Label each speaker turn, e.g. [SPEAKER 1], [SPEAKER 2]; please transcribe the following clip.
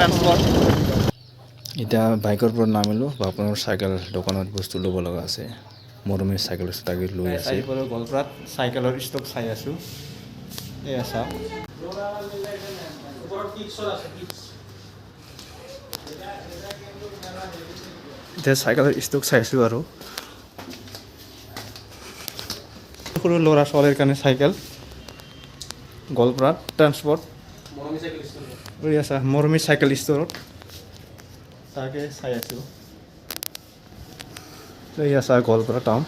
[SPEAKER 1] Transport.
[SPEAKER 2] এতিয়া বাইকৰ পৰা নামিলোঁ বাপনৰ চাইকেল দোকানত বস্তু ল'ব লগা আছে মৰমীৰ চাইকেল তাকে লৈ আছে
[SPEAKER 1] গোৱালপাৰাত চাইকেলৰ ষ্টক চাই আছোঁ এয়া চাওক এতিয়া চাইকেলৰ ষ্টক চাইছোঁ আৰু সৰু ল'ৰা ছোৱালীৰ কাৰণে চাইকেল গোৱালপাৰাত ট্ৰান্সপৰ্ট কৰি আছা মৰমী চাইকেল ষ্ট'ৰত তাকে চাই আছোঁ এই আছা গোৱালপাৰা টাউন